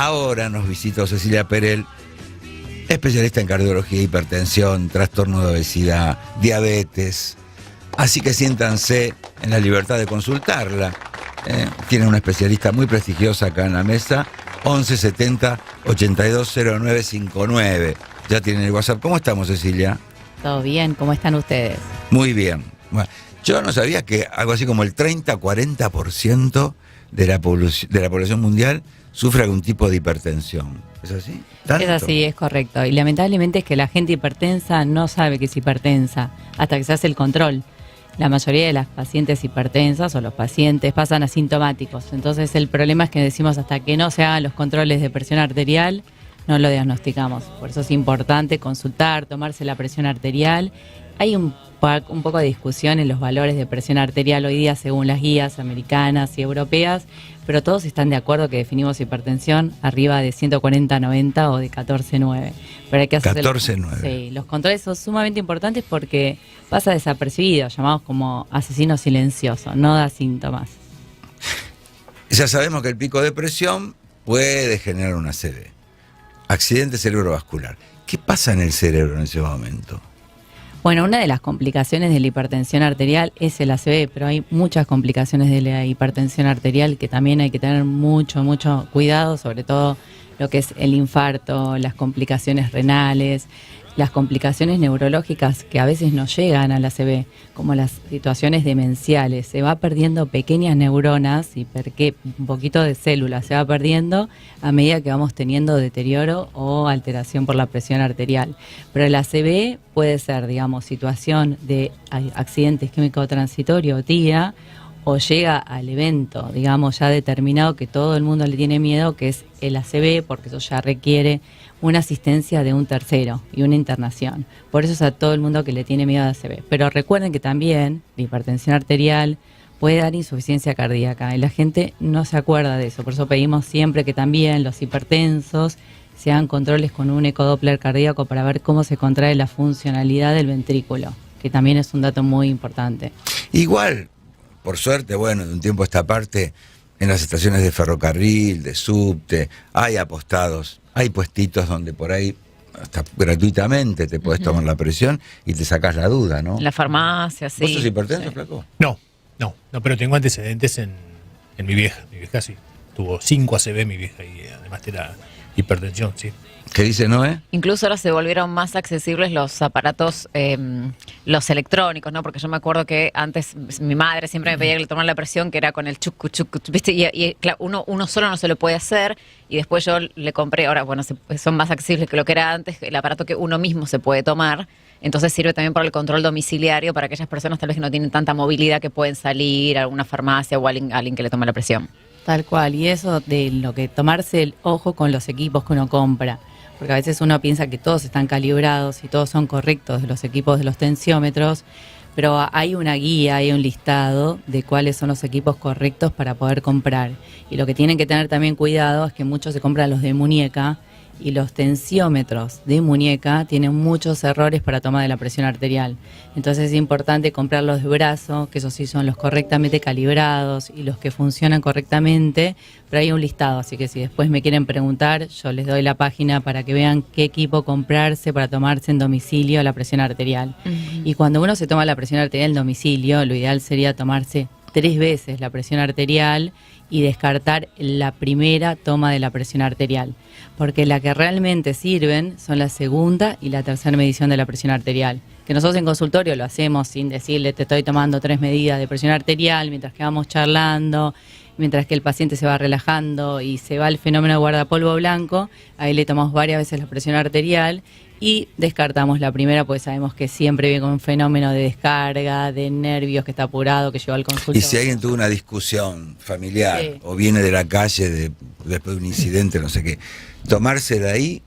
Ahora nos visitó Cecilia Perel, especialista en cardiología, hipertensión, trastorno de obesidad, diabetes. Así que siéntanse en la libertad de consultarla. Tiene una especialista muy prestigiosa acá en la mesa, 1170 820959. Ya tienen el WhatsApp. ¿Cómo estamos, Cecilia? Todo bien, ¿cómo están ustedes? Muy bien. Bueno, yo no sabía que algo así como el 30-40% de la población mundial sufre algún tipo de hipertensión. ¿Es así? ¿Tanto? Es así, es correcto. Y lamentablemente es que la gente hipertensa no sabe que es hipertensa hasta que se hace el control. La mayoría de las pacientes hipertensas o los pacientes pasan asintomáticos. Entonces el problema es que decimos hasta que no se hagan los controles de presión arterial, no lo diagnosticamos. Por eso es importante consultar, tomarse la presión arterial. Hay un poco de discusión en los valores de presión arterial hoy día según las guías americanas y europeas, pero todos están de acuerdo que definimos hipertensión arriba de 140/90 o de 14/9. Pero hay que hacer 14/9. Sí, los controles son sumamente importantes porque pasa desapercibido, llamados como asesino silencioso, no da síntomas. Ya sabemos que el pico de presión puede generar una ACV, accidente cerebrovascular. ¿Qué pasa en el cerebro en ese momento? Bueno, una de las complicaciones de la hipertensión arterial es el ACV, pero hay muchas complicaciones de la hipertensión arterial que también hay que tener mucho cuidado, sobre todo lo que es el infarto, las complicaciones renales, las complicaciones neurológicas que a veces no llegan al ACV, como las situaciones demenciales. Se va perdiendo pequeñas neuronas y un poquito de células se va perdiendo a medida que vamos teniendo deterioro o alteración por la presión arterial. Pero el ACV puede ser, digamos, situación de accidente isquémico transitorio o TIA, o llega al evento, digamos, ya determinado que todo el mundo le tiene miedo, que es el ACV, porque eso ya requiere una asistencia de un tercero y una internación. Por eso es a todo el mundo que le tiene miedo al ACV. Pero recuerden que también la hipertensión arterial puede dar insuficiencia cardíaca y la gente no se acuerda de eso. Por eso pedimos siempre que también los hipertensos se hagan controles con un ecodoppler cardíaco para ver cómo se contrae la funcionalidad del ventrículo, que también es un dato muy importante. Igual, por suerte, bueno, de un tiempo a esta parte, en las estaciones de ferrocarril, de subte, hay apostados, hay puestitos donde por ahí hasta gratuitamente te puedes tomar la presión y te sacas la duda, ¿no? La farmacia, sí. ¿Vos sos hipertenso, flaco? No, pero tengo antecedentes en mi vieja. Mi vieja sí, tuvo 5 ACV mi vieja y además de la hipertensión, sí. ¿Qué dice Noé? Incluso ahora se volvieron más accesibles los aparatos, los electrónicos, ¿no? Porque yo me acuerdo que antes mi madre siempre me pedía que le tomara la presión, que era con el chucu, ¿viste? Y claro, uno solo no se lo puede hacer, y después yo le compré, ahora, bueno, son más accesibles que lo que era antes, el aparato que uno mismo se puede tomar. Entonces sirve también para el control domiciliario para aquellas personas tal vez que no tienen tanta movilidad, que pueden salir a alguna farmacia o a alguien que le tome la presión. Tal cual, y eso de lo que tomarse el ojo con los equipos que uno compra, porque a veces uno piensa que todos están calibrados y todos son correctos, los equipos de los tensiómetros, pero hay una guía, hay un listado de cuáles son los equipos correctos para poder comprar. Y lo que tienen que tener también cuidado es que muchos se compran los de muñeca, y los tensiómetros de muñeca tienen muchos errores para tomar de la presión arterial. Entonces es importante comprar los de brazo, que esos sí son los correctamente calibrados y los que funcionan correctamente, pero hay un listado, así que si después me quieren preguntar, yo les doy la página para que vean qué equipo comprarse para tomarse en domicilio la presión arterial. Y cuando uno se toma la presión arterial en domicilio, lo ideal sería tomarse 3 veces la presión arterial y descartar la primera toma de la presión arterial, porque la que realmente sirven son la segunda y la tercera medición de la presión arterial, que nosotros en consultorio lo hacemos sin decirle te estoy tomando 3 medidas de presión arterial, mientras que vamos charlando, mientras que el paciente se va relajando y se va el fenómeno de guardapolvo blanco, ahí le tomamos varias veces la presión arterial y descartamos la primera, pues sabemos que siempre viene con un fenómeno de descarga, de nervios, que está apurado, que llegó al consultorio. Y si alguien tuvo una discusión familiar, sí, o viene de la calle después de un incidente, no sé qué, tomarse de ahí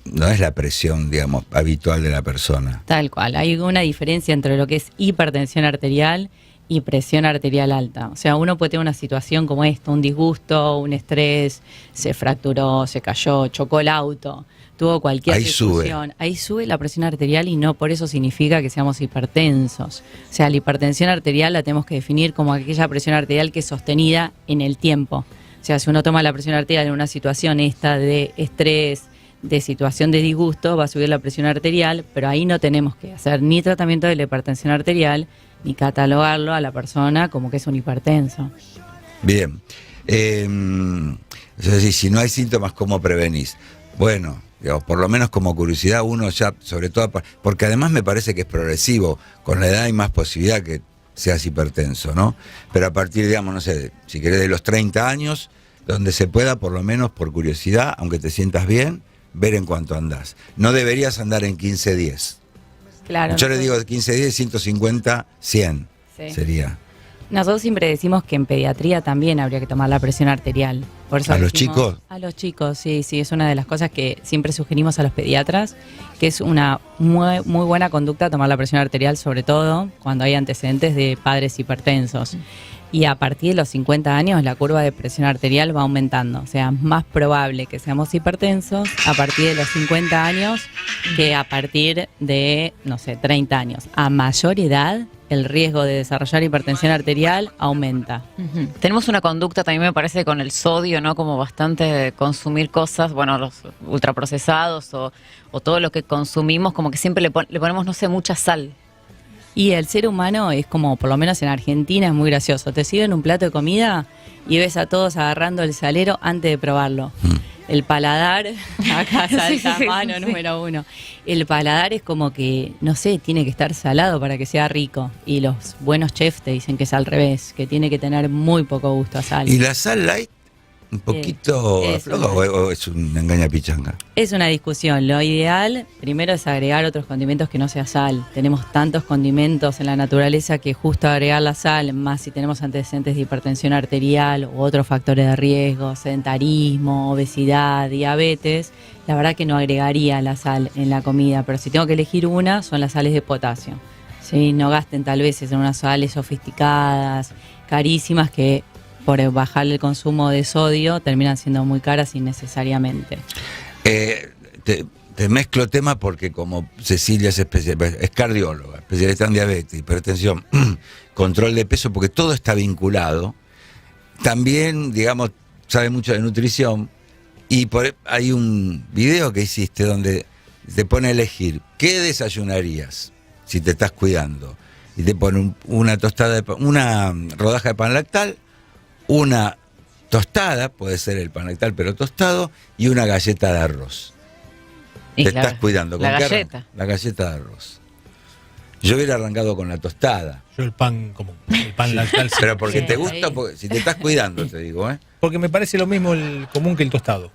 no es la presión, digamos, habitual de la persona. Tal cual, hay una diferencia entre lo que es hipertensión arterial y presión arterial alta. O sea, uno puede tener una situación como esta, un disgusto, un estrés, se fracturó, se cayó, chocó el auto, tuvo cualquier discusión. Ahí sube la presión arterial y no por eso significa que seamos hipertensos. O sea, la hipertensión arterial la tenemos que definir como aquella presión arterial que es sostenida en el tiempo. O sea, si uno toma la presión arterial en una situación esta de estrés, de situación de disgusto, va a subir la presión arterial, pero ahí no tenemos que hacer ni tratamiento de la hipertensión arterial, ni catalogarlo a la persona como que es un hipertenso. Bien. Es decir, si no hay síntomas, ¿cómo prevenís? Bueno, digamos, por lo menos como curiosidad, uno ya, sobre todo, porque además me parece que es progresivo, con la edad hay más posibilidad que seas hipertenso, ¿no? Pero a partir, digamos, no sé, si querés de los 30 años, donde se pueda, por lo menos por curiosidad, aunque te sientas bien, ver en cuánto andás. No deberías andar en 15-10. Claro. Yo le digo 15-10, 150, 100 Sí. sería. Nosotros siempre decimos que en pediatría también habría que tomar la presión arterial. Por eso ¿A los decimos- chicos? A los chicos, sí, sí, es una de las cosas que siempre sugerimos a los pediatras, que es una muy buena conducta tomar la presión arterial, sobre todo cuando hay antecedentes de padres hipertensos. Y a partir de los 50 años la curva de presión arterial va aumentando. O sea, es más probable que seamos hipertensos a partir de los 50 años que a partir de, no sé, 30 años. A mayor edad, el riesgo de desarrollar hipertensión arterial aumenta. Ujú. Tenemos una conducta también, me parece, con el sodio, ¿no? Como bastante de consumir cosas, bueno, los ultraprocesados o todo lo que consumimos, como que siempre le ponemos, no sé, mucha sal. Y el ser humano es como, por lo menos en Argentina, es muy gracioso. Te sirven un plato de comida y ves a todos agarrando el salero antes de probarlo. El paladar, acá salta Sí, mano sí. número 1. El paladar es como que, no sé, tiene que estar salado para que sea rico. Y los buenos chefs te dicen que es al revés, que tiene que tener muy poco gusto a sal. ¿Y la sal light? ¿Un poquito es floja o es una engaña pichanga? Es una discusión. Lo ideal, primero, es agregar otros condimentos que no sea sal. Tenemos tantos condimentos en la naturaleza que justo agregar la sal, más si tenemos antecedentes de hipertensión arterial u otros factores de riesgo, sedentarismo, obesidad, diabetes, la verdad que no agregaría la sal en la comida. Pero si tengo que elegir una, son las sales de potasio. ¿Sí? No gasten tal vez en unas sales sofisticadas, carísimas, que por bajar el consumo de sodio terminan siendo muy caras innecesariamente. Te mezclo tema porque como Cecilia es cardióloga, especialista en diabetes, hipertensión, control de peso, porque todo está vinculado. También, digamos, sabe mucho de nutrición y hay un video que hiciste donde te pone a elegir qué desayunarías si te estás cuidando. Y te pone una tostada una rodaja de pan lactal, una tostada, puede ser el pan lactal pero tostado, y una galleta de arroz. Y Te claro, estás cuidando. ¿Con la qué galleta. arrancas? La galleta de arroz. Yo hubiera arrancado con la tostada. Yo el pan común, el pan lactal. sí. Pero porque Sí, te ahí. gusta, porque si te estás cuidando, te digo, ¿eh? Porque me parece lo mismo el común que el tostado.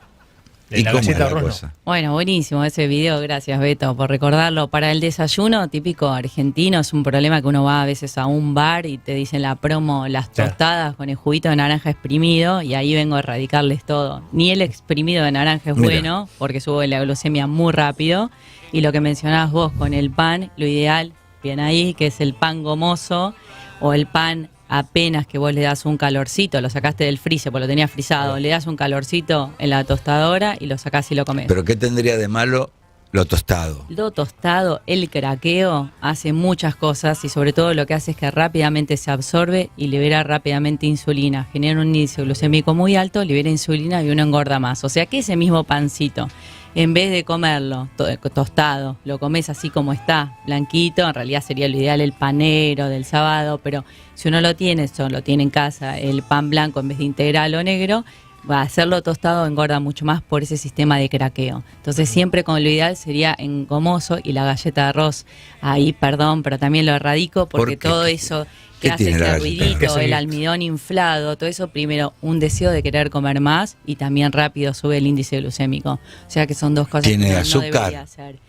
¿Y La cómo es galleta la de arroz no. cosa? Bueno, buenísimo ese video, gracias Beto por recordarlo. Para el desayuno típico argentino es un problema que uno va a veces a un bar y te dicen la promo, las Claro. tostadas con el juguito de naranja exprimido, y ahí vengo a erradicarles todo. Ni el exprimido de naranja es Mira. bueno porque sube la glucemia muy rápido, y lo que mencionabas vos con el pan, lo ideal, bien ahí, que es el pan gomoso o el pan apenas que vos le das un calorcito, lo sacaste del freezer porque lo tenías frisado, le das un calorcito en la tostadora y lo sacás y lo comés. Pero ¿qué tendría de malo lo tostado? Lo tostado, el craqueo, hace muchas cosas y sobre todo lo que hace es que rápidamente se absorbe y libera rápidamente insulina. Genera un índice glucémico muy alto, libera insulina y uno engorda más. O sea que ese mismo pancito, en vez de comerlo tostado, lo comes así como está, blanquito, en realidad sería lo ideal el panero del sábado, pero si uno lo tiene en casa, el pan blanco en vez de integral o negro, va a hacerlo tostado engorda mucho más por ese sistema de craqueo. Entonces siempre con lo ideal sería en gomoso, y la galleta de arroz, ahí perdón, pero también lo erradico porque ¿Por qué? todo eso ¿Qué que hace tiene la ese galleta? ruidito, ¿Qué el es? almidón inflado, todo eso, primero un deseo de querer comer más y también rápido sube el índice glucémico. O sea que son dos cosas Tiene que uno azúcar. no debería hacer.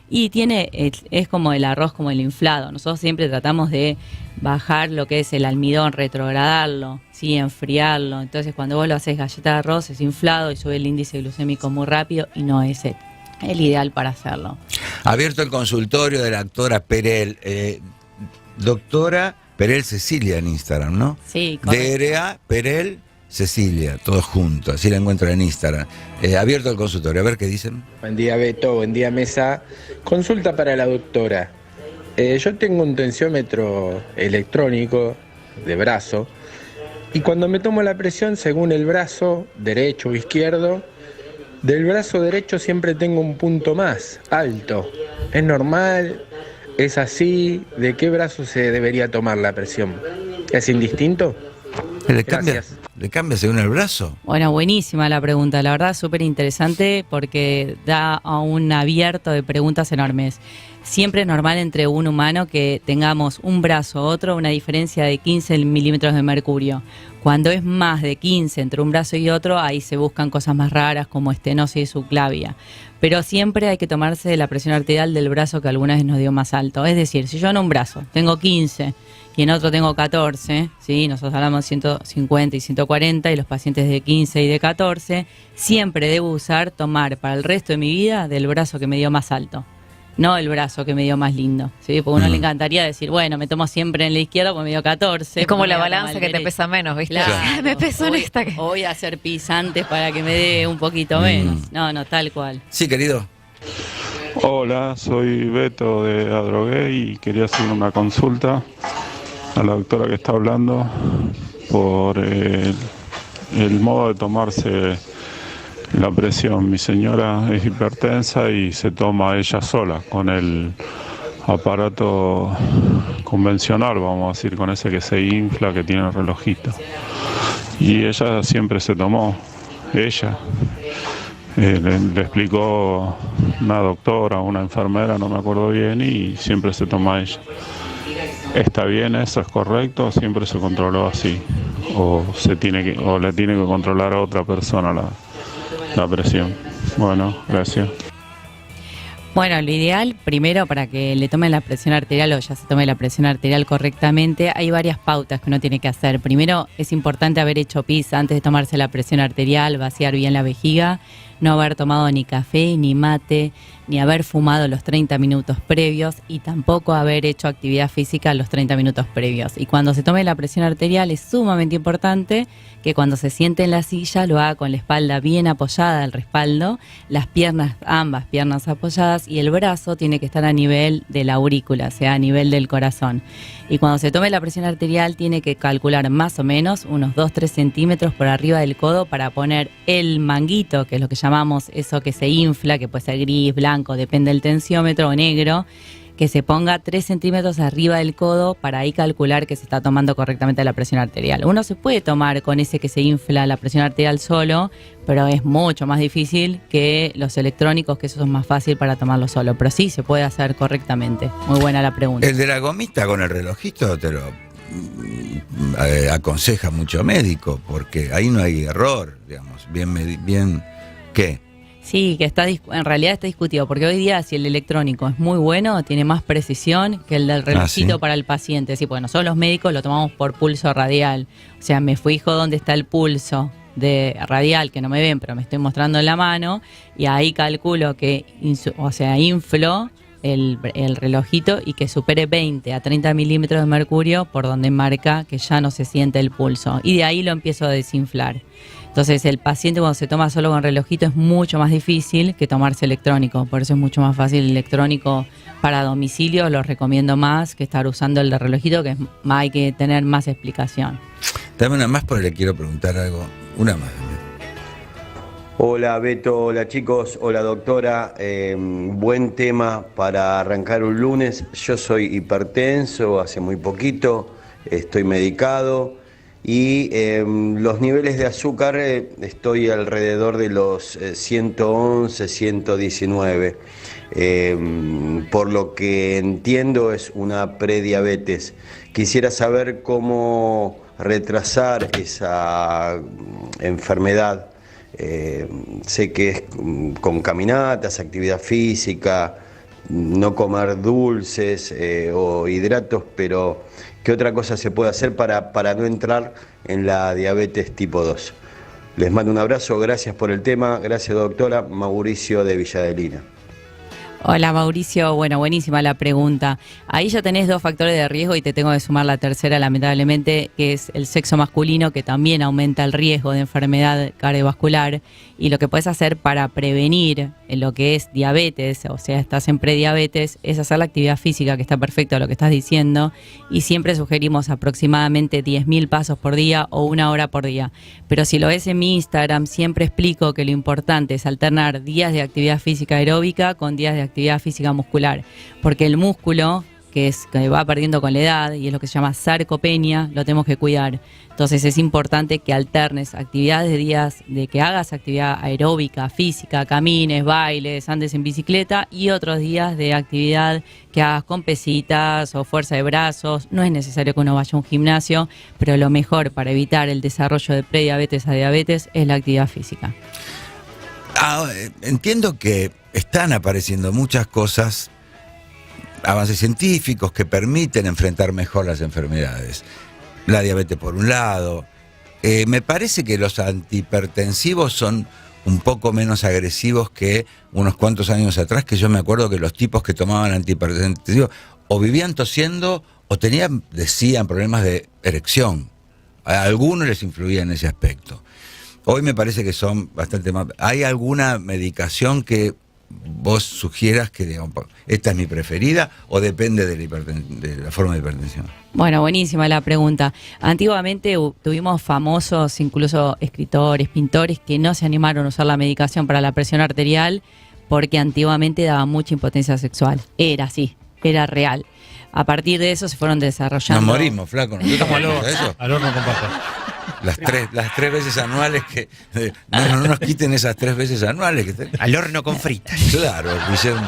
Y tiene, es como el arroz, como el inflado. Nosotros siempre tratamos de bajar lo que es el almidón, retrogradarlo, ¿sí? Enfriarlo. Entonces cuando vos lo haces galleta de arroz es inflado y sube el índice glucémico muy rápido y no es el ideal para hacerlo. Abierto el consultorio de la doctora Perel. Doctora Perel Cecilia en Instagram, ¿no? Sí, correcto. DRA Perel Cecilia, todos juntos, así la encuentran en Instagram. Abierto el consultorio, a ver qué dicen. Buen día Beto, buen día Mesa. Consulta para la doctora. Yo tengo un tensiómetro electrónico de brazo, Y cuando me tomo la presión, según el brazo derecho o izquierdo, del brazo derecho siempre tengo un punto más alto. ¿Es normal? ¿Es así? ¿De qué brazo se debería tomar la presión? ¿Es indistinto? Gracias. ¿Le cambia según el brazo? Bueno, buenísima la pregunta, la verdad súper interesante porque da a un abierto de preguntas enormes. Siempre es normal entre un humano que tengamos un brazo u otro una diferencia de 15 milímetros de mercurio. Cuando es más de 15 entre un brazo y otro, ahí se buscan cosas más raras como estenosis subclavia. Pero siempre hay que tomarse la presión arterial del brazo que alguna vez nos dio más alto. Es decir, si yo en un brazo tengo 15 y en otro tengo 14, ¿sí? Nosotros hablamos de 150 y 140 y los pacientes de 15 y de 14, siempre debo tomar para el resto de mi vida del brazo que me dio más alto. No el brazo que me dio más lindo, ¿sí? Porque a uno le encantaría decir, bueno, me tomo siempre en la izquierda porque me dio 14. Es como la me voy a balanza tomar que el te derecho. pesa menos, ¿viste? Claro. Me pesó en esta. O voy a hacer pis antes para que me dé un poquito menos. No, tal cual. Sí, querido. Hola, soy Beto de Adrogué y quería hacer una consulta a la doctora que está hablando por el modo de tomarse la presión. Mi señora es hipertensa y se toma ella sola con el aparato convencional, vamos a decir, con ese que se infla, que tiene el relojito. Y ella siempre se tomó, ella. Le explicó una doctora, una enfermera, no me acuerdo bien, y siempre se toma ella. ¿Está bien eso? ¿Es correcto? ¿Siempre se controló así? ¿O le tiene que controlar a otra persona la presión? Bueno, gracias. Bueno, lo ideal, primero, para que le tomen la presión arterial o ya se tome la presión arterial correctamente, hay varias pautas que uno tiene que hacer. Primero, es importante haber hecho pis antes de tomarse la presión arterial, vaciar bien la vejiga, no haber tomado ni café, ni mate, ni haber fumado los 30 minutos previos y tampoco haber hecho actividad física los 30 minutos previos. Y cuando se tome la presión arterial es sumamente importante que cuando se siente en la silla lo haga con la espalda bien apoyada al respaldo, las piernas, ambas piernas apoyadas, y el brazo tiene que estar a nivel de la aurícula, o sea, a nivel del corazón. Y cuando se tome la presión arterial tiene que calcular más o menos unos 2-3 centímetros por arriba del codo para poner el manguito, que es lo que llamamos eso que se infla, que puede ser gris, blanco, depende del tensiómetro, o negro, que se ponga 3 centímetros arriba del codo para ahí calcular que se está tomando correctamente la presión arterial. Uno se puede tomar con ese que se infla la presión arterial solo, pero es mucho más difícil que los electrónicos, que eso es más fácil para tomarlo solo. Pero sí se puede hacer correctamente. Muy buena la pregunta. El de la gomita con el relojito te lo aconseja mucho médico, porque ahí no hay error, digamos. Bien, ¿qué? Sí, que en realidad está discutido, porque hoy día si el electrónico es muy bueno, tiene más precisión que el del relojito ¿sí? para el paciente. Sí, porque nosotros los médicos lo tomamos por pulso radial. O sea, me fijo dónde está el pulso de radial, que no me ven, pero me estoy mostrando en la mano, y ahí calculo que, inflo el relojito y que supere 20 a 30 milímetros de mercurio por donde marca que ya no se siente el pulso. Y de ahí lo empiezo a desinflar. Entonces el paciente cuando se toma solo con relojito es mucho más difícil que tomarse electrónico. Por eso es mucho más fácil el electrónico para domicilio. Lo recomiendo más que estar usando el de relojito, que hay que tener más explicación. Dame una más porque le quiero preguntar algo. Una más. Hola Beto, hola chicos, hola doctora. Buen tema para arrancar un lunes. Yo soy hipertenso hace muy poquito, estoy medicado y los niveles de azúcar estoy alrededor de los 111, 119. Por lo que entiendo es una prediabetes. Quisiera saber cómo retrasar esa enfermedad. Sé que es con caminatas, actividad física, no comer dulces o hidratos, pero ¿qué otra cosa se puede hacer para no entrar en la diabetes tipo 2? Les mando un abrazo, gracias por el tema, gracias doctora. Mauricio de Villa Adelina. Hola Mauricio, bueno, buenísima la pregunta. Ahí ya tenés 2 factores de riesgo y te tengo que sumar la tercera, lamentablemente, que es el sexo masculino, que también aumenta el riesgo de enfermedad cardiovascular. Y lo que puedes hacer para prevenir lo que es diabetes, o sea, estás en prediabetes, es hacer la actividad física, que está perfecto lo que estás diciendo. Y siempre sugerimos aproximadamente 10.000 pasos por día o 1 hora por día. Pero si lo ves en mi Instagram, siempre explico que lo importante es alternar días de actividad física aeróbica con días de actividad física muscular, porque el músculo, que va perdiendo con la edad y es lo que se llama sarcopenia, lo tenemos que cuidar. Entonces es importante que alternes actividades de días de que hagas actividad aeróbica, física, camines, bailes, andes en bicicleta, y otros días de actividad que hagas con pesitas o fuerza de brazos. No es necesario que uno vaya a un gimnasio, pero lo mejor para evitar el desarrollo de prediabetes a diabetes es la actividad física. Entiendo que están apareciendo muchas cosas, avances científicos que permiten enfrentar mejor las enfermedades. La diabetes por un lado. Me parece que los antihipertensivos son un poco menos agresivos que unos cuantos años atrás, que yo me acuerdo que los tipos que tomaban antihipertensivos o vivían tosiendo o decían problemas de erección. A algunos les influía en ese aspecto. Hoy me parece que son bastante más. ¿Hay alguna medicación que vos sugieras que, digamos, esta es mi preferida, o depende de la forma de hipertensión? Bueno, buenísima la pregunta. Antiguamente tuvimos famosos, incluso escritores, pintores, que no se animaron a usar la medicación para la presión arterial porque antiguamente daba mucha impotencia sexual. Era así, era real. A partir de eso se fueron desarrollando... Nos morimos, flaco. ¿No Estamos eso? al horno con papas. Las tres veces anuales que... No nos quiten esas 3 veces anuales. Al horno con fritas. Claro, Guillermo.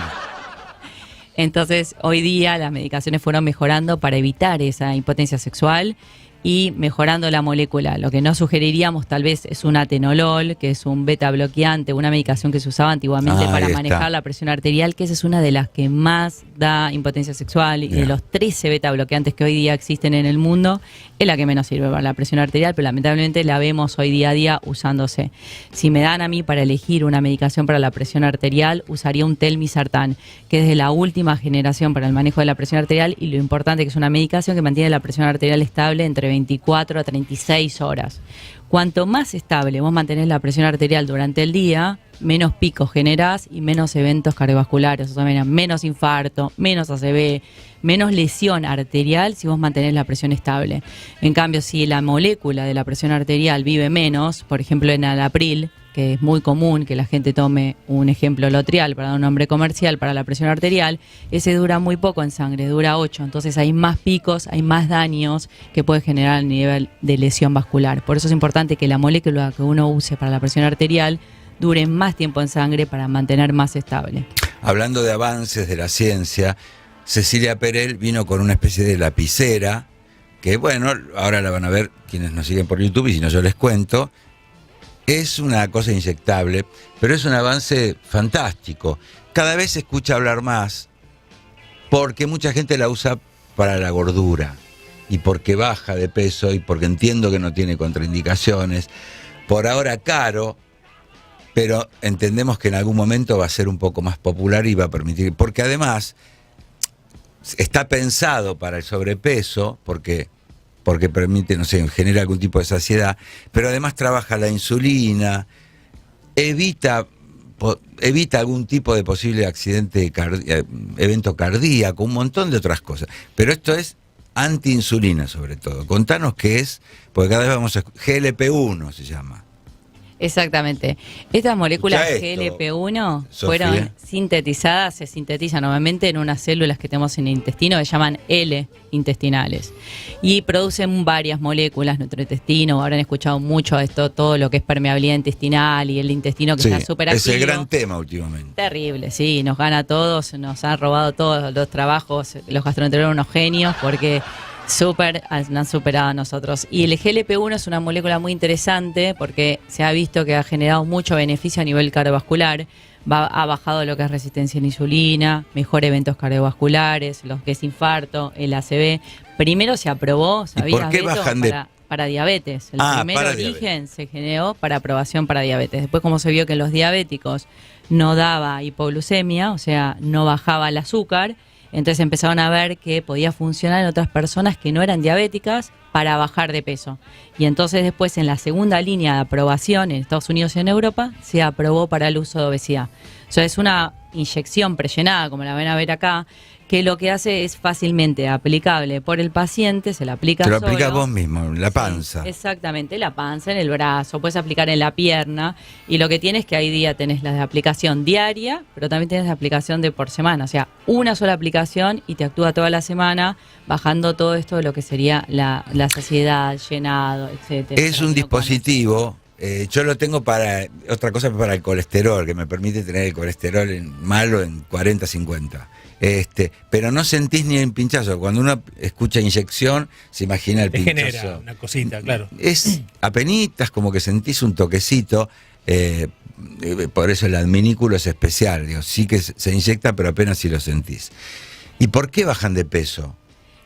Entonces, hoy día las medicaciones fueron mejorando para evitar esa impotencia sexual y mejorando la molécula. Lo que no sugeriríamos tal vez es un atenolol, que es un beta bloqueante, una medicación que se usaba antiguamente para manejar la presión arterial, que esa es una de las que más da impotencia sexual, y de los 13 beta bloqueantes que hoy día existen en el mundo, es la que menos sirve para la presión arterial, pero lamentablemente la vemos hoy día a día usándose. Si me dan a mí para elegir una medicación para la presión arterial, usaría un telmisartán, que es de la última generación para el manejo de la presión arterial, y lo importante es que es una medicación que mantiene la presión arterial estable entre 24 a 36 horas. Cuanto más estable vos mantenés la presión arterial durante el día, menos picos generás y menos eventos cardiovasculares, o sea, menos infarto, menos ACV, menos lesión arterial si vos mantenés la presión estable. En cambio, si la molécula de la presión arterial vive menos, por ejemplo en enalapril, que es muy común que la gente tome un ejemplo Lotrial para dar un nombre comercial para la presión arterial, ese dura muy poco en sangre, dura 8, entonces hay más picos, hay más daños que puede generar a nivel de lesión vascular. Por eso es importante que la molécula que uno use para la presión arterial dure más tiempo en sangre para mantener más estable. Hablando de avances de la ciencia, Cecilia Perel vino con una especie de lapicera, que bueno, ahora la van a ver quienes nos siguen por YouTube, y si no yo les cuento. Es una cosa inyectable, pero es un avance fantástico. Cada vez se escucha hablar más, porque mucha gente la usa para la gordura, y porque baja de peso, y porque entiendo que no tiene contraindicaciones. Por ahora caro, pero entendemos que en algún momento va a ser un poco más popular y va a permitir, porque además está pensado para el sobrepeso, porque permite, no sé, genera algún tipo de saciedad, pero además trabaja la insulina, evita algún tipo de posible accidente, evento cardíaco, un montón de otras cosas. Pero esto es antiinsulina sobre todo. Contanos qué es, porque cada vez vamos a... GLP-1 se llama. Exactamente. Estas moléculas Escucha esto, GLP-1 Sofía. fueron sintetizadas, se sintetizan normalmente en unas células que tenemos en el intestino que se llaman L intestinales, y producen varias moléculas, nuestro intestino. Habrán escuchado mucho esto, todo lo que es permeabilidad intestinal y el intestino que está súper activo. Es el gran tema últimamente. Terrible, sí, nos gana a todos, nos han robado todos los trabajos, los gastroenterólogos unos genios, porque han superado a nosotros. Y el GLP-1 es una molécula muy interesante porque se ha visto que ha generado mucho beneficio a nivel cardiovascular. Ha bajado lo que es resistencia a la insulina, mejor eventos cardiovasculares, lo que es infarto, el ACV. Primero se aprobó, ¿Y por qué bajan para diabetes. El Ah, primer para origen diabetes. se generó para aprobación para diabetes. Después, como se vio que en los diabéticos no daba hipoglucemia, o sea, no bajaba el azúcar, entonces empezaron a ver que podía funcionar en otras personas que no eran diabéticas para bajar de peso. Y entonces después en la segunda línea de aprobación en Estados Unidos y en Europa se aprobó para el uso de obesidad. O sea, es una inyección prellenada, como la ven a ver acá, que lo que hace es fácilmente aplicable por el paciente, se la aplica Te lo solo. aplicas vos mismo, en la Sí, panza. exactamente, la panza, en el brazo, puedes aplicar en la pierna, y lo que tienes es que ahí día tenés la de aplicación diaria, pero también tienes la aplicación de por semana, o sea, una sola aplicación y te actúa toda la semana, bajando todo esto de lo que sería la saciedad, llenado, etcétera. Es un dispositivo, yo lo tengo para, otra cosa para el colesterol, que me permite tener el colesterol malo en 40, 50. Pero no sentís ni el pinchazo. Cuando uno escucha inyección, se imagina el Te pinchazo. genera una cosita, claro. Es apenitas, como que sentís un toquecito. Por eso el adminículo es especial. Digo, sí que se inyecta, pero apenas si lo sentís. ¿Y por qué bajan de peso?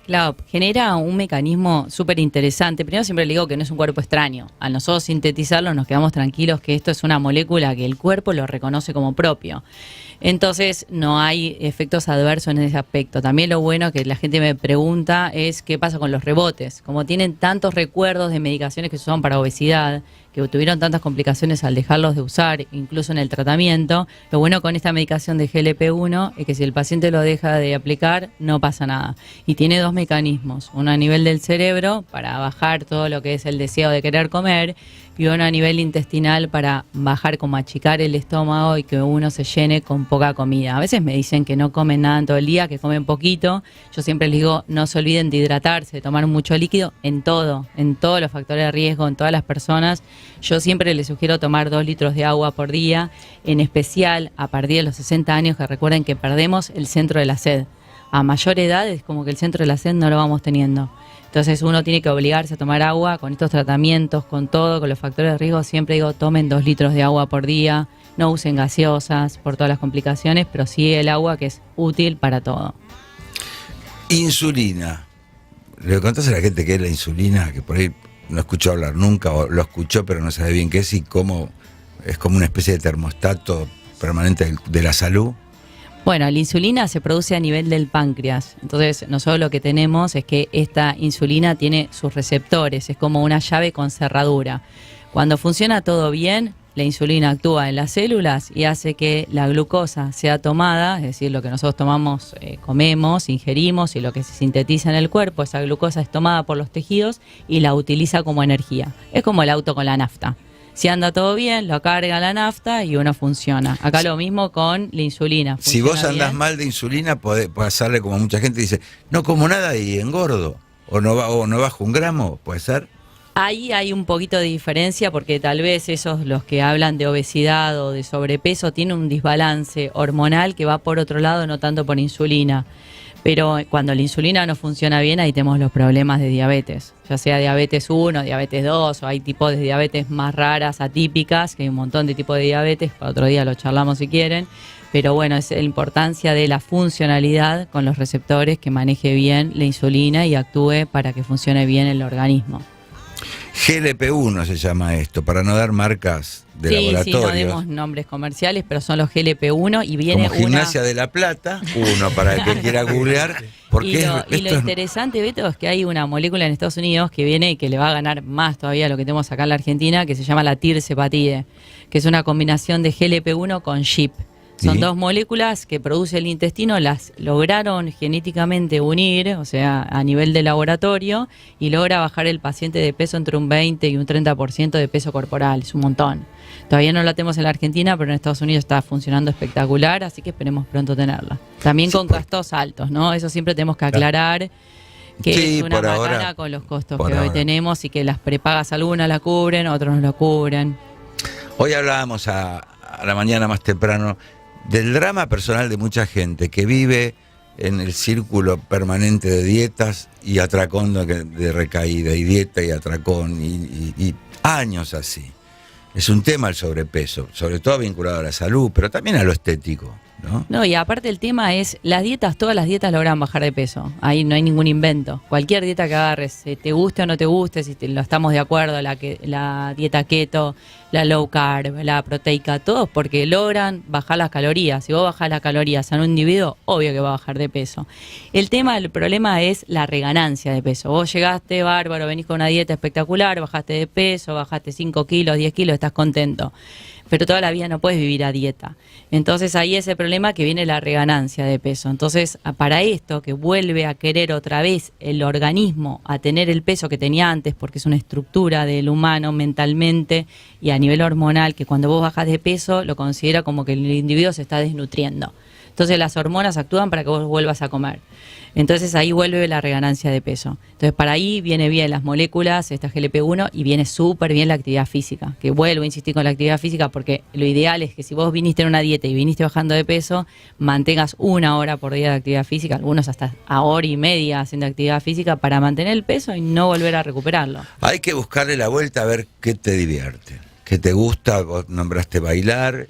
Claro, genera un mecanismo súper interesante. Primero siempre le digo que no es un cuerpo extraño. Al nosotros sintetizarlo nos quedamos tranquilos que esto es una molécula que el cuerpo lo reconoce como propio. Entonces no hay efectos adversos en ese aspecto. También lo bueno que la gente me pregunta es qué pasa con los rebotes. Como tienen tantos recuerdos de medicaciones que se usan para obesidad, que tuvieron tantas complicaciones al dejarlos de usar, incluso en el tratamiento, lo bueno con esta medicación de GLP-1 es que si el paciente lo deja de aplicar, no pasa nada. Y tiene dos mecanismos, uno a nivel del cerebro, para bajar todo lo que es el deseo de querer comer, y uno a nivel intestinal para bajar, como achicar el estómago y que uno se llene con poca comida. A veces me dicen que no comen nada en todo el día, que comen poquito. Yo siempre les digo, no se olviden de hidratarse, de tomar mucho líquido en todos los factores de riesgo, en todas las personas. Yo siempre les sugiero tomar 2 litros de agua por día, en especial a partir de los 60 años, que recuerden que perdemos el centro de la sed. A mayor edad es como que el centro de la sed no lo vamos teniendo. Entonces uno tiene que obligarse a tomar agua con estos tratamientos, con todo, con los factores de riesgo. Siempre digo, tomen 2 litros de agua por día, no usen gaseosas por todas las complicaciones, pero sí el agua, que es útil para todo. Insulina. ¿Le contás a la gente qué es la insulina? Que por ahí no escuchó hablar nunca, o lo escuchó pero no sabe bien qué es, y cómo es como una especie de termostato permanente de la salud. Bueno, la insulina se produce a nivel del páncreas. Entonces, nosotros lo que tenemos es que esta insulina tiene sus receptores, es como una llave con cerradura. Cuando funciona todo bien, la insulina actúa en las células y hace que la glucosa sea tomada, es decir, lo que nosotros tomamos, comemos, ingerimos, y lo que se sintetiza en el cuerpo, esa glucosa es tomada por los tejidos y la utiliza como energía. Es como el auto con la nafta. Si anda todo bien, lo carga la nafta y uno funciona. Acá lo mismo con la insulina. Si vos Funciona andás bien. mal de insulina, podés pasarle como mucha gente dice, no como nada y engordo, o no bajo un gramo, puede ser. Ahí hay un poquito de diferencia, porque tal vez esos, los que hablan de obesidad o de sobrepeso, tienen un desbalance hormonal que va por otro lado, no tanto por insulina. Pero cuando la insulina no funciona bien, ahí tenemos los problemas de diabetes, ya sea diabetes 1, diabetes 2, o hay tipos de diabetes más raras, atípicas, que hay un montón de tipos de diabetes, para otro día lo charlamos si quieren. Pero bueno, es la importancia de la funcionalidad con los receptores, que maneje bien la insulina y actúe para que funcione bien el organismo. GLP-1 se llama esto, para no dar marcas de Sí, laboratorios. no demos nombres comerciales, pero son los GLP-1 y viene Como Gimnasia de La Plata, uno para el que quiera googlear. Porque Y lo esto es- interesante, Beto, es que hay una molécula en Estados Unidos que viene y que le va a ganar más todavía a lo que tenemos acá en la Argentina, que se llama la tirzepatide, que es una combinación de GLP-1 con GIP. Son ¿Sí? 2 moléculas que produce el intestino, las lograron genéticamente unir, o sea, a nivel de laboratorio, y logra bajar el paciente de peso entre un 20 y un 30% de peso corporal. Es un montón. Todavía no la tenemos en la Argentina, pero en Estados Unidos está funcionando espectacular, así que esperemos pronto tenerla. También Sí, con costos altos, ¿no? Eso siempre tenemos que aclarar, que Sí, es una por ahora. macana con los costos Por que hoy ahora. tenemos, y que las prepagas algunas la cubren, otros no lo cubren. Hoy hablábamos a la mañana más temprano del drama personal de mucha gente que vive en el círculo permanente de dietas y atracón de recaída, y dieta y atracón, y años así. Es un tema el sobrepeso, sobre todo vinculado a la salud, pero también a lo estético. ¿no? No, y aparte el tema es, todas las dietas logran bajar de peso. Ahí no hay ningún invento. Cualquier dieta que agarres, te guste o no te guste, si lo estamos de acuerdo, la dieta keto, la low carb, la proteica, todos porque logran bajar las calorías. Si vos bajás las calorías a un individuo, obvio que va a bajar de peso. El problema es la reganancia de peso. Vos llegaste bárbaro, venís con una dieta espectacular, bajaste de peso, bajaste 5 kilos, 10 kilos, estás contento. Pero toda la vida no puedes vivir a dieta. Entonces ahí es el problema que viene la reganancia de peso. Entonces, para esto, que vuelve a querer otra vez el organismo a tener el peso que tenía antes, porque es una estructura del humano mentalmente y a nivel hormonal, que cuando vos bajas de peso lo considera como que el individuo se está desnutriendo. Entonces las hormonas actúan para que vos vuelvas a comer. Entonces ahí vuelve la reganancia de peso. Entonces para ahí viene bien las moléculas, esta GLP-1, y viene súper bien la actividad física. Que vuelvo a insistir con la actividad física porque lo ideal es que si vos viniste en una dieta y viniste bajando de peso, mantengas 1 hora por día de actividad física, algunos hasta a hora y media haciendo actividad física para mantener el peso y no volver a recuperarlo. Hay que buscarle la vuelta a ver qué te divierte. ¿Qué te gusta? Vos nombraste bailar,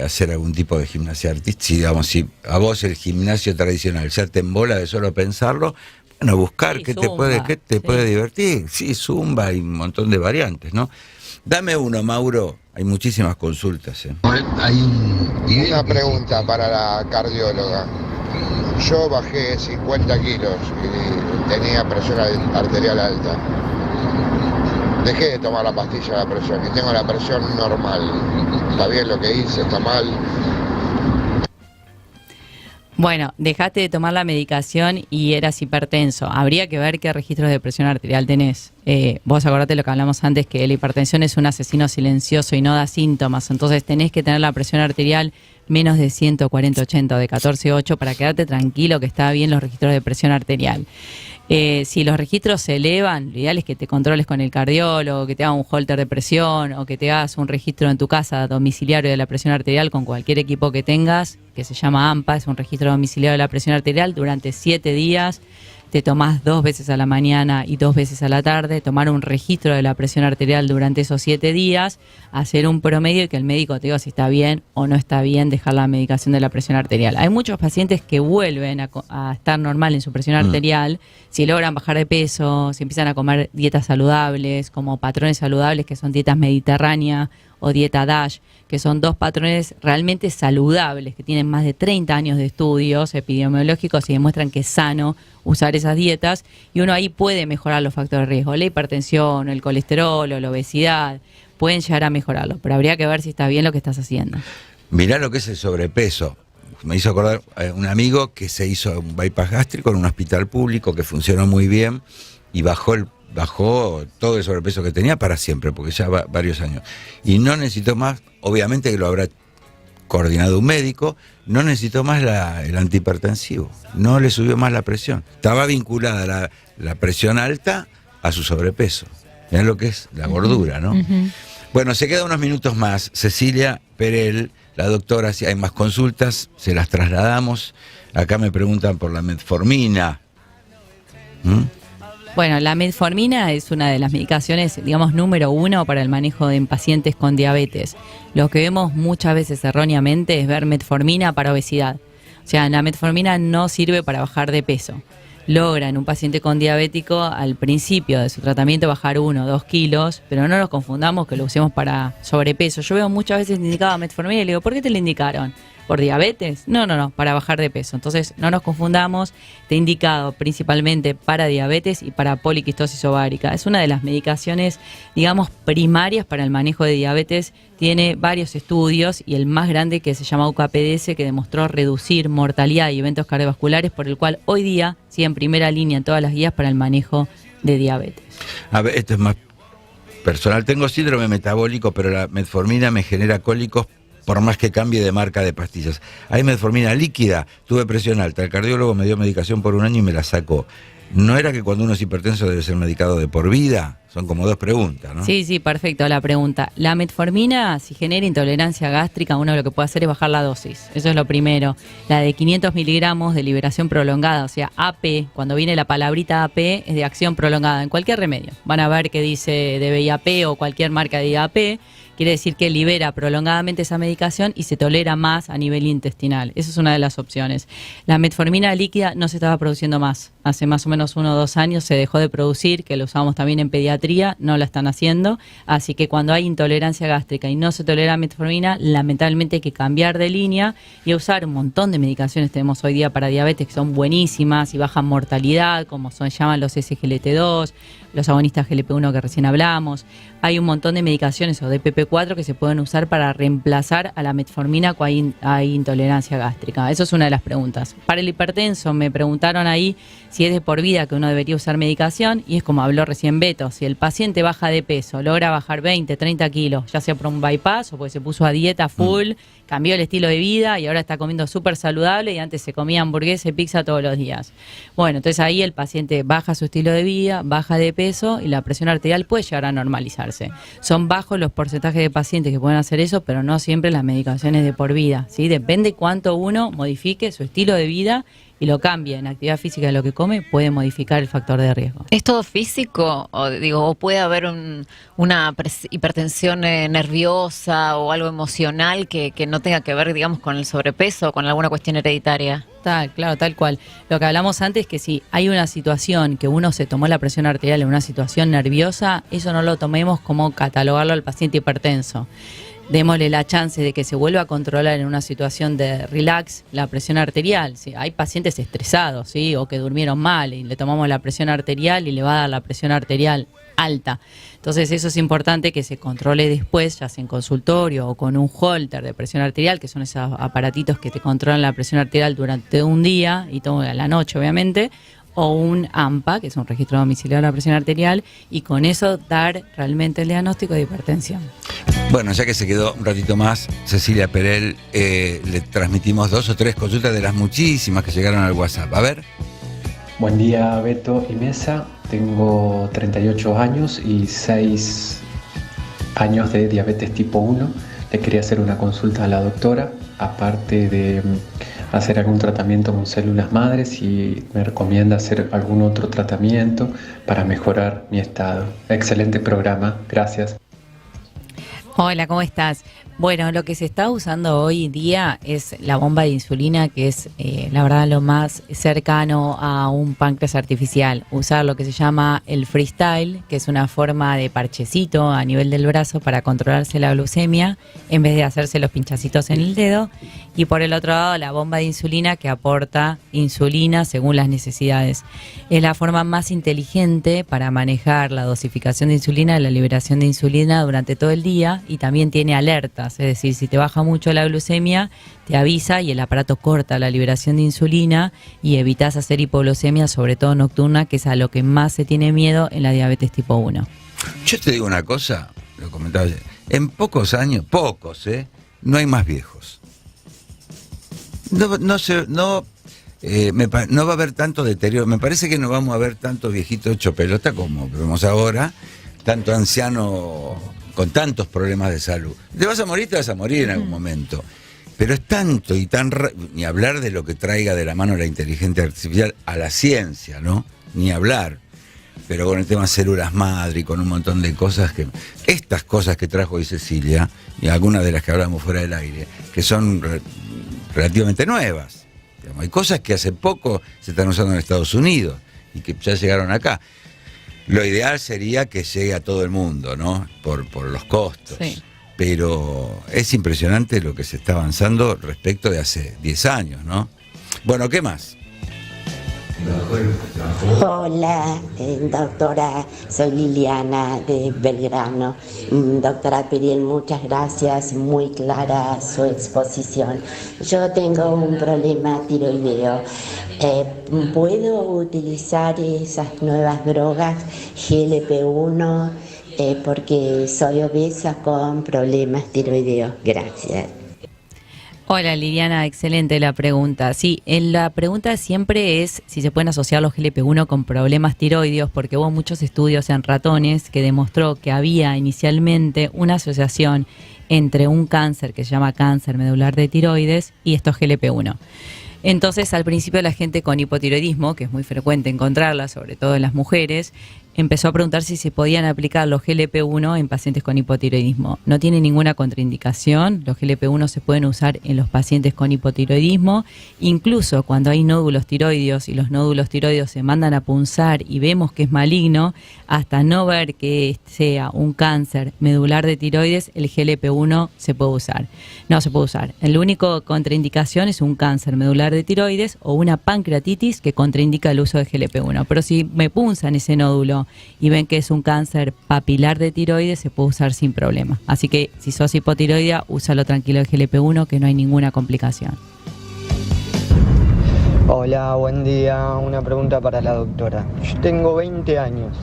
hacer algún tipo de gimnasia artística. Si a vos el gimnasio tradicional ya te embola de solo pensarlo, bueno, buscar qué te puede divertir. Sí, zumba, hay un montón de variantes, ¿no? Dame uno, Mauro. Hay muchísimas consultas. Una pregunta para la cardióloga. Yo bajé 50 kilos y tenía presión arterial alta. Dejé de tomar la pastilla de la presión y tengo la presión normal. ¿Está bien lo que hice? ¿Está mal? Bueno, dejaste de tomar la medicación y eras hipertenso. Habría que ver qué registros de presión arterial tenés. Vos acordate lo que hablamos antes, que la hipertensión es un asesino silencioso y no da síntomas. Entonces tenés que tener la presión arterial menos de 140/80 o de 14/8 para quedarte tranquilo que está bien los registros de presión arterial. Si los registros se elevan, lo ideal es que te controles con el cardiólogo, que te haga un holter de presión o que te hagas un registro en tu casa domiciliario de la presión arterial con cualquier equipo que tengas, que se llama AMPA, es un registro domiciliario de la presión arterial durante 7 días. Te tomás 2 veces a la mañana y 2 veces a la tarde, tomar un registro de la presión arterial durante esos 7 días, hacer un promedio y que el médico te diga si está bien o no está bien dejar la medicación de la presión arterial. Hay muchos pacientes que vuelven a estar normal en su presión arterial si logran bajar de peso, si empiezan a comer dietas saludables, como patrones saludables que son dietas mediterráneas o dieta DASH, que son 2 patrones realmente saludables, que tienen más de 30 años de estudios epidemiológicos y demuestran que es sano usar esas dietas, y uno ahí puede mejorar los factores de riesgo. La hipertensión, el colesterol o la obesidad pueden llegar a mejorarlo, pero habría que ver si está bien lo que estás haciendo. Mirá lo que es el sobrepeso. Me hizo acordar un amigo que se hizo un bypass gástrico en un hospital público que funcionó muy bien y bajó todo el sobrepeso que tenía para siempre, porque ya va varios años. Y no necesitó más, obviamente que lo habrá coordinado un médico, no necesitó más el antihipertensivo, no le subió más la presión. Estaba vinculada la presión alta a su sobrepeso. Mirá lo que es la gordura, ¿no? Bueno, se quedan unos minutos más. Cecilia Perel, la doctora, si hay más consultas, se las trasladamos. Acá me preguntan por la metformina. Bueno, la metformina es una de las medicaciones, digamos, número 1 para el manejo de pacientes con diabetes. Lo que vemos muchas veces erróneamente es ver metformina para obesidad. O sea, la metformina no sirve para bajar de peso. Logra en un paciente con diabético al principio de su tratamiento bajar 1 o 2 kilos, pero no nos confundamos que lo usemos para sobrepeso. Yo veo muchas veces indicada metformina y le digo, ¿por qué te la indicaron? ¿Por diabetes? No, para bajar de peso. Entonces, no nos confundamos, está indicado principalmente para diabetes y para poliquistosis ovárica. Es una de las medicaciones, digamos, primarias para el manejo de diabetes. Tiene varios estudios y el más grande que se llama UCAPDS, que demostró reducir mortalidad y eventos cardiovasculares, por el cual hoy día sigue en primera línea en todas las guías para el manejo de diabetes. A ver, esto es más personal. Tengo síndrome metabólico, pero la metformina me genera cólicos por más que cambie de marca de pastillas. Hay metformina líquida, tuve presión alta, el cardiólogo me dio medicación por 1 año y me la sacó. ¿No era que cuando uno es hipertenso debe ser medicado de por vida? Son como 2 preguntas, ¿no? Sí, perfecto la pregunta. La metformina, si genera intolerancia gástrica, uno lo que puede hacer es bajar la dosis. Eso es lo primero. La de 500 miligramos de liberación prolongada, o sea, AP, cuando viene la palabrita AP, es de acción prolongada en cualquier remedio. Van a ver que dice de VIAP o cualquier marca de IAP, quiere decir que libera prolongadamente esa medicación y se tolera más a nivel intestinal. Esa es una de las opciones. La metformina líquida no se estaba produciendo más. Hace más o menos 1 o 2 años se dejó de producir, que lo usamos también en pediatría, no la están haciendo. Así que cuando hay intolerancia gástrica y no se tolera metformina, lamentablemente hay que cambiar de línea y usar un montón de medicaciones tenemos hoy día para diabetes que son buenísimas y bajan mortalidad, como se llaman los SGLT2, los agonistas GLP-1 que recién hablamos. Hay un montón de medicaciones o DPP-4 que se pueden usar para reemplazar a la metformina cuando hay intolerancia gástrica. Eso es una de las preguntas. Para el hipertenso me preguntaron ahí si es de por vida que uno debería usar medicación, y es como habló recién Beto: si el paciente baja de peso, logra bajar 20, 30 kilos, ya sea por un bypass o porque se puso a dieta full, cambió el estilo de vida y ahora está comiendo súper saludable y antes se comía hamburguesa y pizza todos los días. Bueno, entonces ahí el paciente baja su estilo de vida, baja de peso y la presión arterial puede llegar a normalizarse. Son bajos los porcentajes de pacientes que pueden hacer eso, pero no siempre las medicaciones de por vida, ¿sí? Depende cuánto uno modifique su estilo de vida y lo cambie en actividad física de lo que come, puede modificar el factor de riesgo. ¿Es todo físico o puede haber una hipertensión nerviosa o algo emocional que no tenga que ver, digamos, con el sobrepeso o con alguna cuestión hereditaria? Claro, tal cual. Lo que hablamos antes es que si hay una situación que uno se tomó la presión arterial en una situación nerviosa, eso no lo tomemos como catalogarlo al paciente hipertenso. Démosle la chance de que se vuelva a controlar en una situación de relax la presión arterial. ¿Sí? Hay pacientes estresados, ¿sí? O que durmieron mal y le tomamos la presión arterial y le va a dar la presión arterial alta. Entonces eso es importante que se controle después, ya sea en consultorio o con un holter de presión arterial, que son esos aparatitos que te controlan la presión arterial durante un día y toda la noche obviamente, o un AMPA, que es un registro domiciliario de la presión arterial, y con eso dar realmente el diagnóstico de hipertensión. Bueno, ya que se quedó un ratito más Cecilia Perel, le transmitimos 2 o 3 consultas de las muchísimas que llegaron al WhatsApp. A ver. Buen día, Beto y Mesa. Tengo 38 años y 6 años de diabetes tipo 1. Le quería hacer una consulta a la doctora, aparte de hacer algún tratamiento con células madres, y me recomienda hacer algún otro tratamiento para mejorar mi estado. Excelente programa, gracias. Hola, ¿cómo estás? Bueno, lo que se está usando hoy día es la bomba de insulina, que es la verdad lo más cercano a un páncreas artificial. Usar lo que se llama el freestyle, que es una forma de parchecito a nivel del brazo para controlarse la glucemia, en vez de hacerse los pinchacitos en el dedo. Y por el otro lado, la bomba de insulina, que aporta insulina según las necesidades. Es la forma más inteligente para manejar la dosificación de insulina, la liberación de insulina durante todo el día, y también tiene alertas. Es decir, si te baja mucho la glucemia, te avisa y el aparato corta la liberación de insulina y evitas hacer hipoglucemia, sobre todo nocturna, que es a lo que más se tiene miedo en la diabetes tipo 1. Yo te digo una cosa, lo comentaba ayer. En pocos años, no hay más viejos. No va a haber tanto deterioro. Me parece que no vamos a ver tanto viejito hecho pelota como vemos ahora, tanto anciano con tantos problemas de salud. Te vas a morir en algún momento. Pero es tanto y ni hablar de lo que traiga de la mano la inteligencia artificial a la ciencia, ¿no? Ni hablar. Pero con el tema células madre y con un montón de cosas estas cosas que trajo hoy Cecilia, y algunas de las que hablamos fuera del aire, que son relativamente nuevas. Digamos, hay cosas que hace poco se están usando en Estados Unidos y que ya llegaron acá. Lo ideal sería que llegue a todo el mundo, ¿no? Por los costos. Sí. Pero es impresionante lo que se está avanzando respecto de hace 10 años, ¿no? Bueno, ¿qué más? Hola, doctora, soy Liliana de Belgrano. Doctora Periel, muchas gracias, muy clara su exposición. Yo tengo un problema tiroideo. ¿Puedo utilizar esas nuevas drogas GLP-1 porque soy obesa con problemas tiroideos? Gracias. Hola Liliana, excelente la pregunta. Sí, la pregunta siempre es si se pueden asociar los GLP-1 con problemas tiroideos, porque hubo muchos estudios en ratones que demostró que había inicialmente una asociación entre un cáncer que se llama cáncer medular de tiroides y estos GLP-1. Entonces, al principio la gente con hipotiroidismo, que es muy frecuente encontrarla, sobre todo en las mujeres, empezó a preguntar si se podían aplicar los GLP-1 en pacientes con hipotiroidismo. No tiene ninguna contraindicación, los GLP-1 se pueden usar en los pacientes con hipotiroidismo, incluso cuando hay nódulos tiroideos y los nódulos tiroideos se mandan a punzar y vemos que es maligno, hasta no ver que sea un cáncer medular de tiroides, el GLP-1 se puede usar. No se puede usar. El único contraindicación es un cáncer medular de tiroides o una pancreatitis que contraindica el uso de GLP-1. Pero si me punzan ese nódulo y ven que es un cáncer papilar de tiroides, se puede usar sin problema. Así que si sos hipotiroidea, úsalo tranquilo el GLP-1, que no hay ninguna complicación. Hola, buen día. Una pregunta para la doctora. Yo tengo 20 años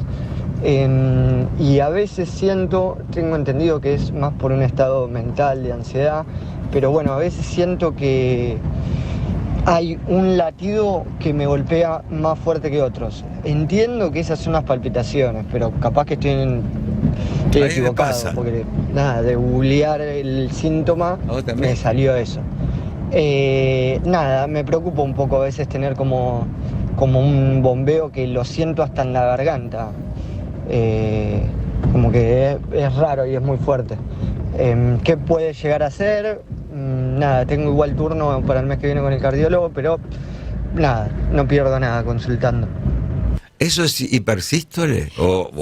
y a veces tengo entendido que es más por un estado mental de ansiedad, pero bueno, a veces siento que hay un latido que me golpea más fuerte que otros. Entiendo que esas son las palpitaciones, pero capaz que estoy equivocado, porque nada, de googlear el síntoma me salió eso. Nada, me preocupa un poco a veces tener como un bombeo que lo siento hasta en la garganta. Como que es raro y es muy fuerte. ¿Qué puede llegar a ser? Nada, tengo igual turno para el mes que viene con el cardiólogo, pero nada, no pierdo nada consultando. ¿Eso es hipersístole?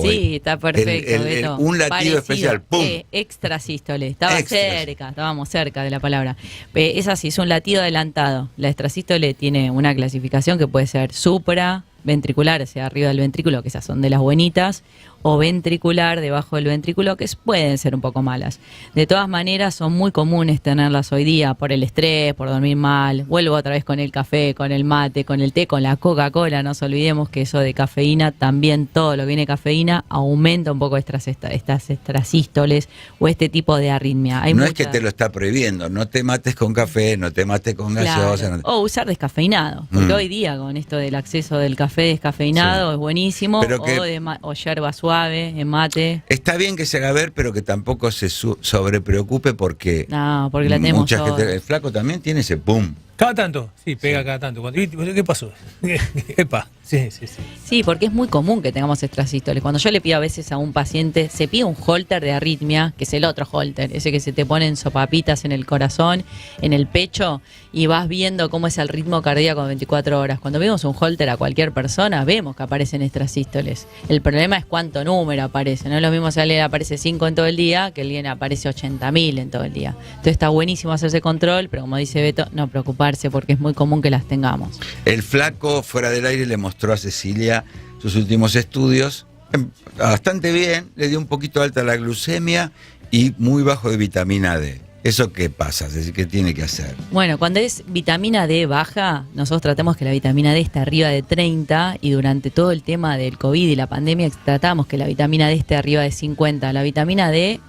Sí, está perfecto, Beto. Un latido parecido, especial, ¡pum! Extrasístole, estábamos cerca de la palabra. Es así, es un latido adelantado. La extrasístole tiene una clasificación que puede ser supraventricular, o sea, arriba del ventrículo, que esas son de las buenitas, o ventricular, debajo del ventrículo, que pueden ser un poco malas. De todas maneras, son muy comunes tenerlas hoy día por el estrés, por dormir mal. Vuelvo otra vez con el café, con el mate, con el té, con la Coca-Cola. No nos olvidemos que eso de cafeína, también todo lo que viene de cafeína, aumenta un poco estas extrasístoles o este tipo de arritmia. No es que te lo está prohibiendo, no te mates con café, no te mates con gaseosa. Claro. O usar descafeinado, porque hoy día con esto del acceso del café descafeinado es buenísimo, o yerba suave en mate. Está bien que se haga ver, pero que tampoco se sobrepreocupe porque la tenemos mucha gente. El flaco también tiene ese pum. Cada tanto, sí, pega cada tanto. ¿Qué pasó? Epa, sí. Sí, porque es muy común que tengamos extrasístoles. Cuando yo le pido a veces a un paciente, se pide un holter de arritmia, que es el otro holter, ese que se te ponen sopapitas en el corazón, en el pecho, y vas viendo cómo es el ritmo cardíaco en 24 horas. Cuando vemos un holter a cualquier persona, vemos que aparecen extrasístoles. El problema es cuánto número aparece. No es lo mismo si a alguien aparece 5 en todo el día, que alguien aparece 80.000 en todo el día. Entonces está buenísimo hacerse control, pero como dice Beto, no preocuparse, porque es muy común que las tengamos. El flaco fuera del aire le mostró a Cecilia sus últimos estudios, bastante bien, le dio un poquito alta la glucemia y muy bajo de vitamina D. ¿Eso qué pasa? Es decir, ¿qué tiene que hacer? Bueno, cuando es vitamina D baja, nosotros tratamos que la vitamina D esté arriba de 30 y durante todo el tema del COVID y la pandemia tratamos que la vitamina D esté arriba de 50. La vitamina D,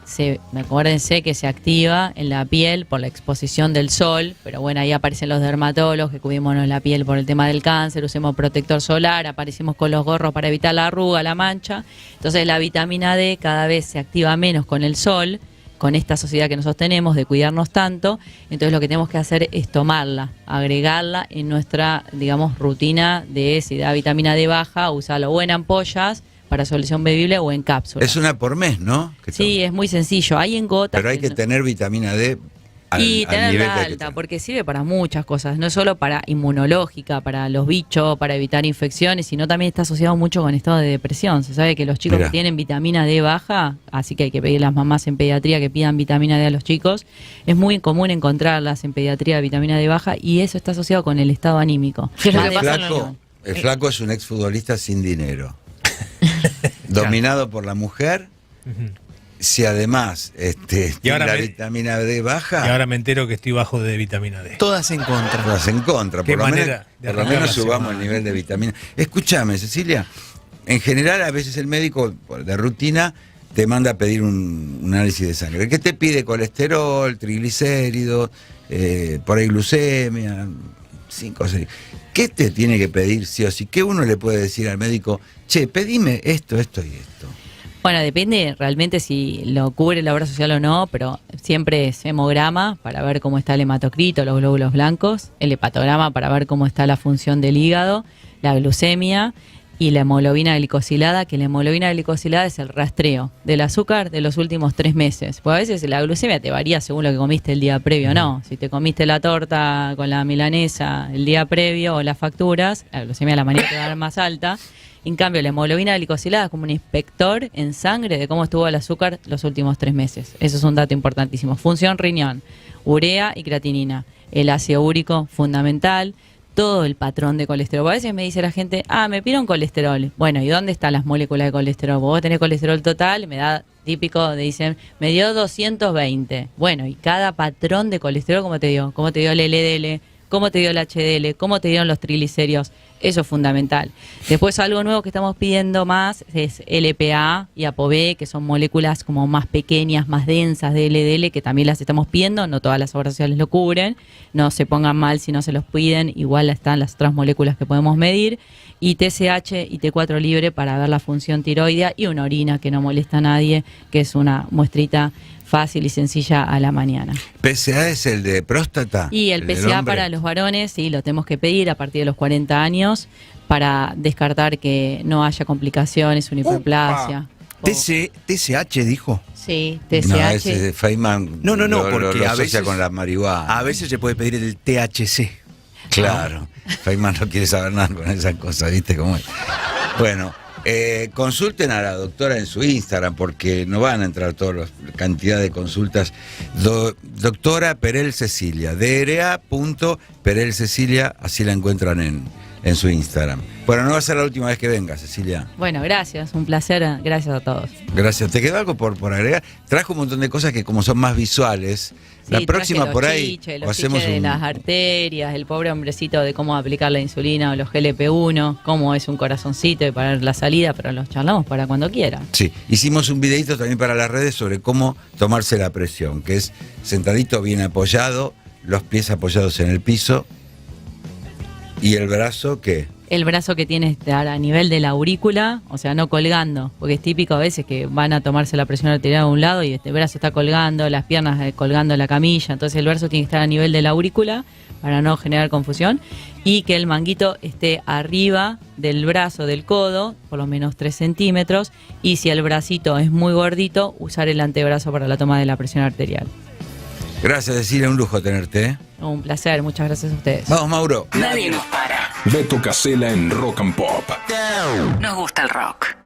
acuérdense que se activa en la piel por la exposición del sol, pero bueno, ahí aparecen los dermatólogos que cubrimos la piel por el tema del cáncer, usemos protector solar, aparecimos con los gorros para evitar la arruga, la mancha. Entonces la vitamina D cada vez se activa menos con el sol, con esta sociedad que nosotros tenemos de cuidarnos tanto. Entonces lo que tenemos que hacer es tomarla, agregarla en nuestra, digamos, rutina de si da vitamina D baja, usarlo o en ampollas para solución bebible o en cápsulas. Es una por mes, ¿no? Sí, es muy sencillo. Hay en gotas. Pero hay que tener vitamina D y tenerla alta, porque sirve para muchas cosas, no solo para inmunológica, para los bichos, para evitar infecciones, sino también está asociado mucho con estado de depresión. Se sabe que los chicos que tienen vitamina D baja, así que hay que pedir a las mamás en pediatría que pidan vitamina D a los chicos, es muy común encontrarlas en pediatría de vitamina D baja y eso está asociado con el estado anímico. El flaco es un exfutbolista sin dinero, dominado por la mujer. Si además la vitamina D baja. Y ahora me entero que estoy bajo de vitamina D. Todas en contra. Todas en contra. Por lo menos subamos el nivel de vitamina. Escúchame, Cecilia. En general, a veces el médico de rutina te manda a pedir un análisis de sangre. ¿Qué te pide? Colesterol, triglicéridos, por ahí glucemia, 5 o 6. ¿Qué te tiene que pedir sí o sí? ¿Qué uno le puede decir al médico? Che, pedime esto y esto. Bueno, depende realmente si lo cubre la obra social o no, pero siempre es hemograma para ver cómo está el hematocrito, los glóbulos blancos, el hepatograma para ver cómo está la función del hígado, la glucemia y la hemoglobina glicosilada, que la hemoglobina glicosilada es el rastreo del azúcar de los últimos 3 meses. Pues a veces la glucemia te varía según lo que comiste el día previo, ¿no? Si te comiste la torta con la milanesa el día previo o las facturas, la glucemia a la mañana te va a dar más alta. En cambio, la hemoglobina glicosilada es como un inspector en sangre de cómo estuvo el azúcar los últimos 3 meses. Eso es un dato importantísimo. Función riñón, urea y creatinina. El ácido úrico, fundamental. Todo el patrón de colesterol. A veces me dice la gente, me pidieron colesterol. Bueno, ¿y dónde están las moléculas de colesterol? Vos tenés colesterol total, me da típico, dicen, me dio 220. Bueno, ¿y cada patrón de colesterol cómo te dio? ¿Cómo te dio el LDL? ¿Cómo te dio el HDL? ¿Cómo te dieron los triglicéridos? Eso es fundamental. Después algo nuevo que estamos pidiendo más es LPA y ApoB, que son moléculas como más pequeñas, más densas de LDL, que también las estamos pidiendo. No todas las obras sociales lo cubren. No se pongan mal si no se los piden. Igual están las otras moléculas que podemos medir. Y TSH y T4 libre para ver la función tiroidea y una orina que no molesta a nadie, que es una muestrita fácil y sencilla a la mañana. ¿PSA es el de próstata? Y el PSA para los varones, sí, lo tenemos que pedir a partir de los 40 años para descartar que no haya complicaciones, una hiperplasia. ¿TSH dijo? Sí, TSH. No, ese de Feynman. No, lo porque a asocia veces con la marihuana. A veces se puede pedir el THC. Claro. Feynman no quiere saber nada con esas cosas, ¿viste cómo es? Bueno, consulten a la doctora en su Instagram porque no van a entrar toda la cantidad de consultas. Doctora Perel Cecilia, DRA.Perel Cecilia, así la encuentran en su Instagram. Bueno, no va a ser la última vez que venga, Cecilia. Bueno, gracias, un placer, gracias a todos. Gracias. ¿Te quedó algo por agregar? Trajo un montón de cosas que como son más visuales, sí, la próxima por ahí los hacemos de las arterias, el pobre hombrecito de cómo aplicar la insulina o los GLP-1, cómo es un corazoncito y para la salida, pero los charlamos para cuando quieran. Sí, hicimos un videito también para las redes sobre cómo tomarse la presión, que es sentadito, bien apoyado, los pies apoyados en el piso y el brazo, ¿qué? El brazo que tiene a nivel de la aurícula, o sea, no colgando, porque es típico a veces que van a tomarse la presión arterial a un lado y este brazo está colgando, las piernas colgando la camilla, entonces el brazo tiene que estar a nivel de la aurícula para no generar confusión y que el manguito esté arriba del brazo del codo, por lo menos 3 centímetros, y si el bracito es muy gordito, usar el antebrazo para la toma de la presión arterial. Gracias, Cecilia, un lujo tenerte, ¿eh? Un placer, muchas gracias a ustedes. Vamos, Mauro. Nadie nos para. Beto Casella en Rock and Pop. Nos gusta el rock.